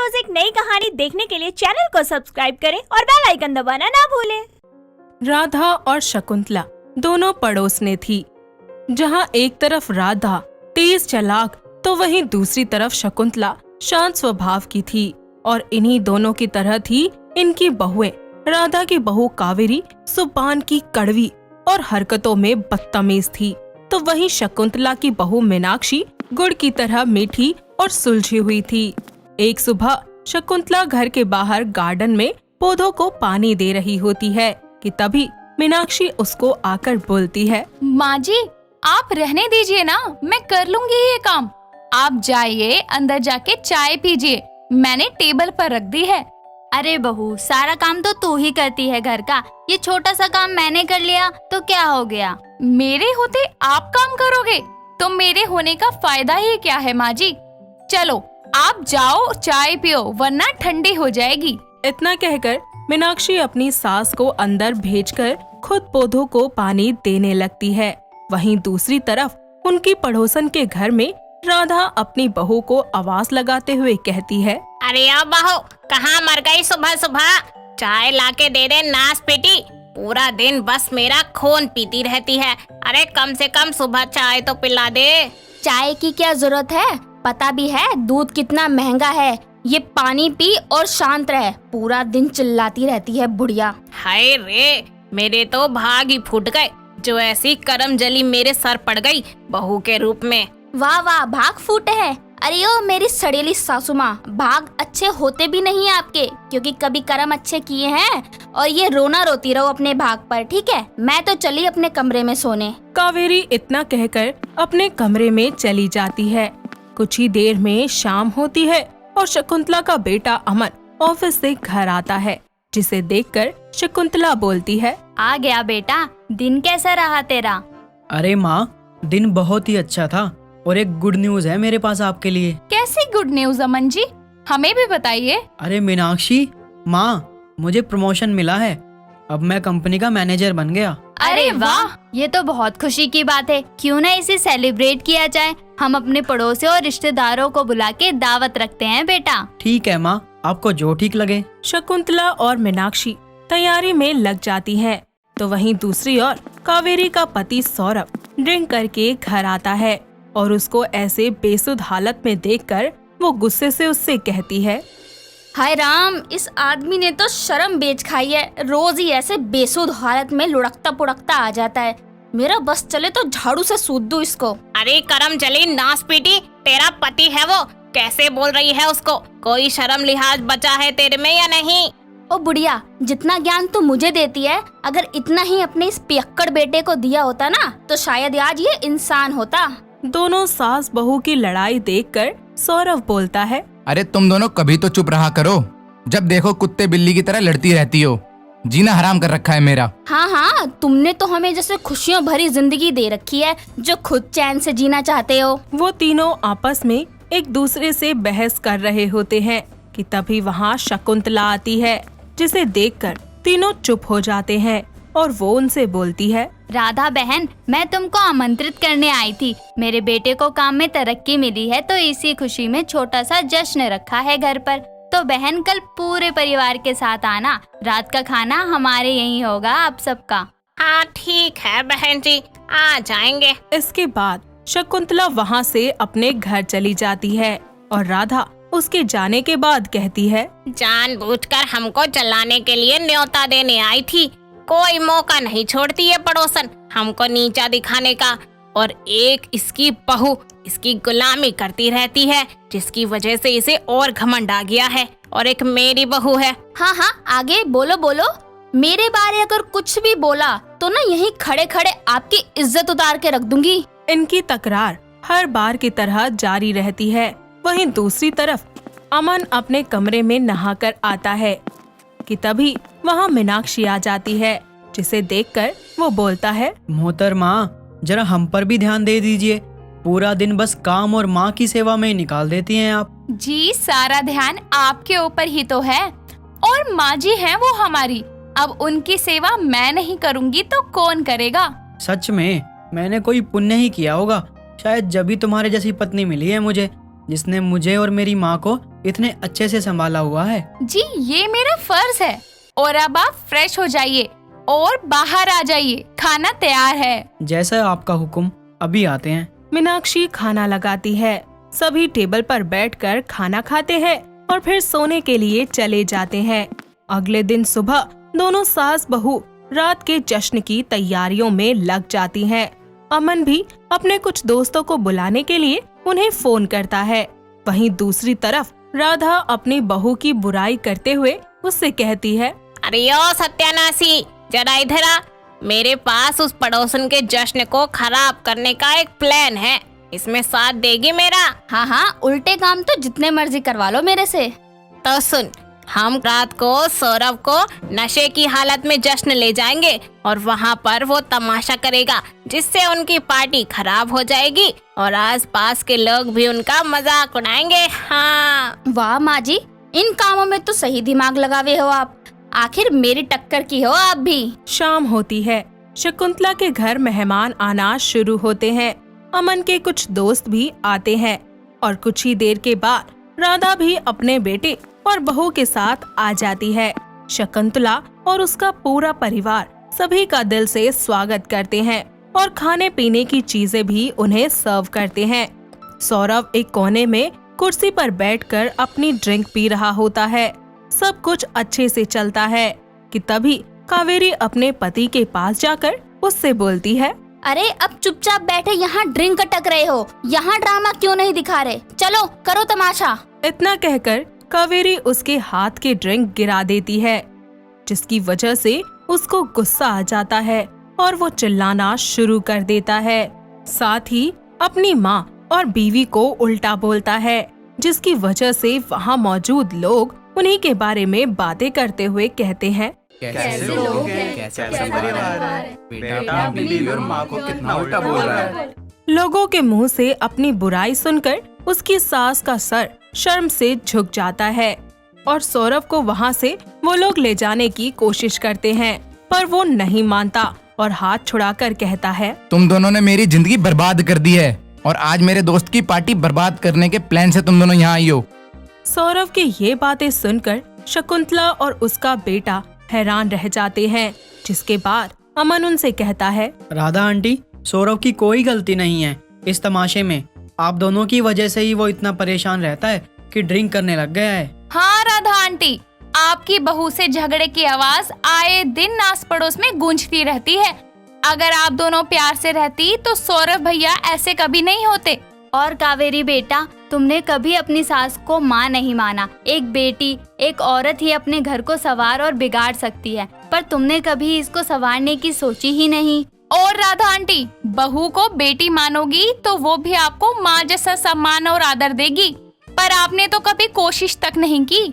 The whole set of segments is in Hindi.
रोज एक नई कहानी देखने के लिए चैनल को सब्सक्राइब करें और बेल आइकन दबाना ना भूलें। राधा और शकुंतला दोनों पड़ोसनें थी। जहाँ एक तरफ राधा तेज चालाक तो वहीं दूसरी तरफ शकुंतला शांत स्वभाव की थी। और इन्हीं दोनों की तरह थी इनकी बहुएं। राधा की बहू कावेरी जुबान की कड़वी और हरकतों में बदतमीज थी, तो वहीं शकुंतला की बहू मीनाक्षी गुड़ की तरह मीठी और सुलझी हुई थी। एक सुबह शकुंतला घर के बाहर गार्डन में पौधों को पानी दे रही होती है कि तभी मीनाक्षी उसको आकर बोलती है, माँ जी आप रहने दीजिए ना, मैं कर लूंगी ये काम। आप जाइए अंदर जाके चाय पीजिए, मैंने टेबल पर रख दी है। अरे बहू, सारा काम तो तू ही करती है घर का, ये छोटा सा काम मैंने कर लिया तो क्या हो गया। मेरे होते आप काम करोगे तो मेरे होने का फायदा ही क्या है माँ जी। चलो आप जाओ चाय पियो वरना ठंडी हो जाएगी। इतना कहकर मीनाक्षी अपनी सास को अंदर भेजकर खुद पौधों को पानी देने लगती है। वहीं दूसरी तरफ उनकी पड़ोसन के घर में राधा अपनी बहू को आवाज लगाते हुए कहती है, अरे अब बहू कहाँ मर गई सुबह सुबह, चाय लाके दे दे नास पीटी, पूरा दिन बस मेरा खून पीती रहती है। अरे कम से कम सुबह चाय तो पिला दे। चाय की क्या जरूरत है, पता भी है दूध कितना महंगा है। ये पानी पी और शांत रह, पूरा दिन चिल्लाती रहती है बुढ़िया। हाय रे, मेरे तो भाग ही फूट गए, जो ऐसी करम जली मेरे सर पड़ गई बहू के रूप में। वाह वाह, भाग फूटे हैं। अरे ओ मेरी सड़ेली सासू माँ, भाग अच्छे होते भी नहीं आपके, क्योंकि कभी कर्म अच्छे किए हैं। और ये रोना रोती रहो अपने भाग पर, ठीक है। मैं तो चली अपने कमरे में सोने। कावेरी इतना कहकर अपने कमरे में चली जाती है। कुछ ही देर में शाम होती है और शकुंतला का बेटा अमन ऑफिस से घर आता है, जिसे देखकर शकुंतला बोलती है, आ गया बेटा, दिन कैसा रहा तेरा। अरे माँ, दिन बहुत ही अच्छा था और एक गुड न्यूज है मेरे पास आपके लिए। कैसी गुड न्यूज अमन जी, हमें भी बताइए। अरे मीनाक्षी माँ, मुझे प्रमोशन मिला है, अब मैं कंपनी का मैनेजर बन गया। अरे वाह, ये तो बहुत खुशी की बात है। क्यों ना इसे सेलिब्रेट किया जाए। हम अपने पड़ोसियों और रिश्तेदारों को बुला के दावत रखते हैं बेटा। ठीक है माँ, आपको जो ठीक लगे। शकुंतला और मीनाक्षी तैयारी में लग जाती हैं। तो वहीं दूसरी ओर कावेरी का पति सौरभ ड्रिंक करके घर आता है और उसको ऐसे बेसुध हालत में देखकर वो गुस्से से उससे कहती है, हाय राम, इस आदमी ने तो शर्म बेच खाई है। रोज ही ऐसे बेसुध हालत में लुढ़कता पुढ़कता आ जाता है। मेरा बस चले तो झाड़ू से सूद दूं इसको। अरे करम जली नास पीटी, तेरा पति है वो, कैसे बोल रही है उसको। कोई शर्म लिहाज बचा है तेरे में या नहीं। ओ बुढ़िया, जितना ज्ञान तू मुझे देती है, अगर इतना ही अपने इस पियक्कड़ बेटे को दिया होता ना, तो शायद आज ये इंसान होता। दोनों सास बहू की लड़ाई देखकर सौरभ बोलता है, अरे तुम दोनों कभी तो चुप रहा करो, जब देखो कुत्ते बिल्ली की तरह लड़ती रहती हो। जीना हराम कर रखा है मेरा। हाँ हाँ, तुमने तो हमें जैसे खुशियों भरी जिंदगी दे रखी है, जो खुद चैन से जीना चाहते हो। वो तीनों आपस में एक दूसरे से बहस कर रहे होते हैं कि तभी वहाँ शकुंतला आती है, जिसे देखकर तीनों चुप हो जाते हैं और वो उनसे बोलती है, राधा बहन, मैं तुमको आमंत्रित करने आई थी। मेरे बेटे को काम में तरक्की मिली है, तो इसी खुशी में छोटा सा जश्न रखा है घर पर। तो बहन कल पूरे परिवार के साथ आना, रात का खाना हमारे यहीं होगा आप सबका। हाँ ठीक है बहन जी, आ जाएंगे। इसके बाद शकुंतला वहाँ से अपने घर चली जाती है और राधा उसके जाने के बाद कहती है, जानबूझकर हमको जलाने के लिए न्योता देने आई थी। कोई मौका नहीं छोड़ती है पड़ोसन हमको नीचा दिखाने का। और एक इसकी बहू इसकी गुलामी करती रहती है, जिसकी वजह से इसे और घमंड आ गया है। और एक मेरी बहू है। हाँ हाँ, आगे बोलो बोलो। मेरे बारे अगर कुछ भी बोला तो ना यहीं खड़े खड़े आपकी इज्जत उतार के रख दूंगी। इनकी तकरार हर बार की तरह जारी रहती है। वहीं दूसरी तरफ अमन अपने कमरे में नहाकर आता है कि तभी वहाँ मीनाक्षी आ जाती है, जिसे देखकर वो बोलता है, मोहतरमा, जरा हम पर भी ध्यान दे दीजिए। पूरा दिन बस काम और माँ की सेवा में ही निकाल देती हैं आप। जी सारा ध्यान आपके ऊपर ही तो है, और माँ जी हैं वो हमारी। अब उनकी सेवा मैं नहीं करूँगी तो कौन करेगा। सच में मैंने कोई पुण्य ही किया होगा, शायद जब भी तुम्हारे जैसी पत्नी मिली है मुझे, जिसने मुझे और मेरी माँ को इतने अच्छे से संभाला हुआ है। जी ये मेरा फर्ज है। और अब आप फ्रेश हो जाइए और बाहर आ जाइए, खाना तैयार है। जैसा आपका हुक्म, अभी आते हैं। मीनाक्षी खाना लगाती है। सभी टेबल पर बैठकर खाना खाते हैं और फिर सोने के लिए चले जाते हैं। अगले दिन सुबह दोनों सास बहू रात के जश्न की तैयारियों में लग जाती हैं। अमन भी अपने कुछ दोस्तों को बुलाने के लिए उन्हें फोन करता है। वहीं दूसरी तरफ राधा अपनी बहू की बुराई करते हुए उससे कहती है, अरे ओ सत्यानाशी, जरा इधर आ। मेरे पास उस पड़ोसन के जश्न को खराब करने का एक प्लान है। इसमें साथ देगी मेरा? हाँ हाँ, उल्टे काम तो जितने मर्जी करवा लो मेरे से। तो सुन, हम रात को सौरभ को नशे की हालत में जश्न ले जाएंगे और वहाँ पर वो तमाशा करेगा जिससे उनकी पार्टी खराब हो जाएगी और आसपास के लोग भी उनका मजाक उड़ाएंगे। हाँ। वाह माँ जी, इन कामों में तो सही दिमाग लगावे हो आप। आखिर मेरी टक्कर की हो आप भी। शाम होती है। शकुंतला के घर मेहमान आना शुरू होते हैं। अमन के कुछ दोस्त भी आते हैं और कुछ ही देर के बाद राधा भी अपने बेटे और बहू के साथ आ जाती है। शकुंतला और उसका पूरा परिवार सभी का दिल से स्वागत करते हैं और खाने पीने की चीजें भी उन्हें सर्व करते हैं। सौरभ एक कोने में कुर्सी पर बैठकर अपनी ड्रिंक पी रहा होता है। सब कुछ अच्छे से चलता है कि तभी कावेरी अपने पति के पास जाकर उससे बोलती है, अरे अब चुपचाप बैठे यहाँ ड्रिंक अटक रहे हो, यहाँ ड्रामा क्यों नहीं दिखा रहे? चलो करो तमाशा। इतना कहकर कावेरी उसके हाथ के ड्रिंक गिरा देती है, जिसकी वजह से उसको गुस्सा आ जाता है और वो चिल्लाना शुरू कर देता है। साथ ही अपनी माँ और बीवी को उल्टा बोलता है, जिसकी वजह से वहाँ मौजूद लोग उन्हीं के बारे में बातें करते हुए कहते हैं, कैसे लोग हैं, कैसा परिवार है, बेटा अपनी बीवी और माँ को कितना उल्टा बोल रहा है। लोगों के मुंह से अपनी बुराई सुनकर उसकी सास का सर शर्म से झुक जाता है और सौरभ को वहाँ से वो लोग ले जाने की कोशिश करते हैं, पर वो नहीं मानता और हाथ छुड़ाकर कहता है, तुम दोनों ने मेरी जिंदगी बर्बाद कर दी है और आज मेरे दोस्त की पार्टी बर्बाद करने के प्लान से तुम दोनों यहाँ आई हो। सौरभ की ये बातें सुनकर शकुंतला और उसका बेटा हैरान रह जाते हैं, जिसके बाद अमन उनसे कहता है, राधा आंटी, सौरभ की कोई गलती नहीं है इस तमाशे में। आप दोनों की वजह से ही वो इतना परेशान रहता है कि ड्रिंक करने लग गया है। हाँ राधा आंटी, आपकी बहू से झगड़े की आवाज आए दिन आस पड़ोस में गूंजती रहती है। अगर आप दोनों प्यार से रहती तो सौरभ भैया ऐसे कभी नहीं होते। और कावेरी बेटा, तुमने कभी अपनी सास को माँ नहीं माना। एक बेटी, एक औरत ही अपने घर को संवार और बिगाड़ सकती है, पर तुमने कभी इसको संवारने की सोची ही नहीं। और राधा आंटी, बहू को बेटी मानोगी तो वो भी आपको माँ जैसा सम्मान और आदर देगी, पर आपने तो कभी कोशिश तक नहीं की।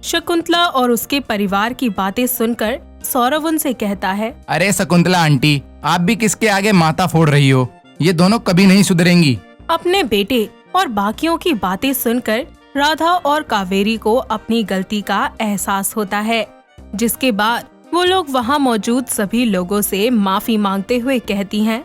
शकुंतला और उसके परिवार की बातें सुनकर सौरभ उनसे कहता है, अरे शकुंतला आंटी, आप भी किसके आगे माथा फोड़ रही हो? ये दोनों कभी नहीं सुधरेंगी। अपने बेटे और बाकियों की बातें सुनकर राधा और कावेरी को अपनी गलती का एहसास होता है, जिसके बाद वो लोग वहाँ मौजूद सभी लोगों से माफी मांगते हुए कहती हैं,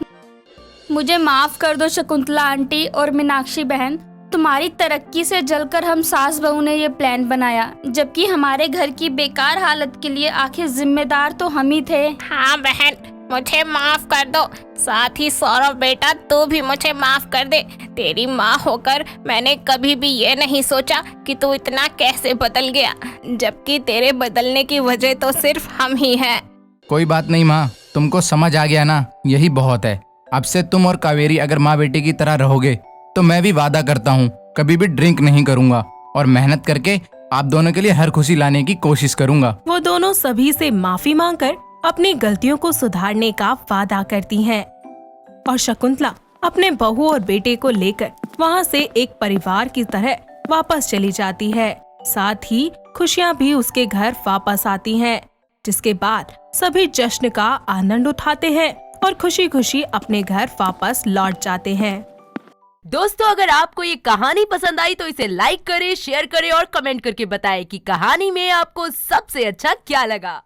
मुझे माफ कर दो शकुंतला आंटी और मीनाक्षी बहन। तुम्हारी तरक्की से जलकर हम सास बहू ने ये प्लान बनाया, जबकि हमारे घर की बेकार हालत के लिए आखिर जिम्मेदार तो हम ही थे। हाँ बहन, मुझे माफ कर दो। साथ ही सौरभ बेटा, तू भी मुझे माफ कर दे। तेरी माँ होकर मैंने कभी भी ये नहीं सोचा कि तू इतना कैसे बदल गया, जबकि तेरे बदलने की वजह तो सिर्फ हम ही हैं। कोई बात नहीं माँ, तुमको समझ आ गया ना, यही बहुत है। अब से तुम और कावेरी अगर माँ बेटी की तरह रहोगे तो मैं भी वादा करता हूँ कभी भी ड्रिंक नहीं करूँगा और मेहनत करके आप दोनों के लिए हर खुशी लाने की कोशिश करूँगा। वो दोनों सभी से माफी मांगकर अपनी गलतियों को सुधारने का वादा करती हैं और शकुंतला अपने बहू और बेटे को लेकर वहाँ से एक परिवार की तरह वापस चली जाती है। साथ ही खुशियाँ भी उसके घर वापस आती हैं, जिसके बाद सभी जश्न का आनंद उठाते हैं और खुशी खुशी अपने घर वापस लौट जाते हैं। दोस्तों, अगर आपको ये कहानी पसंद आई तो इसे लाइक करें, शेयर करें और कमेंट करके बताएं कि कहानी में आपको सबसे अच्छा क्या लगा।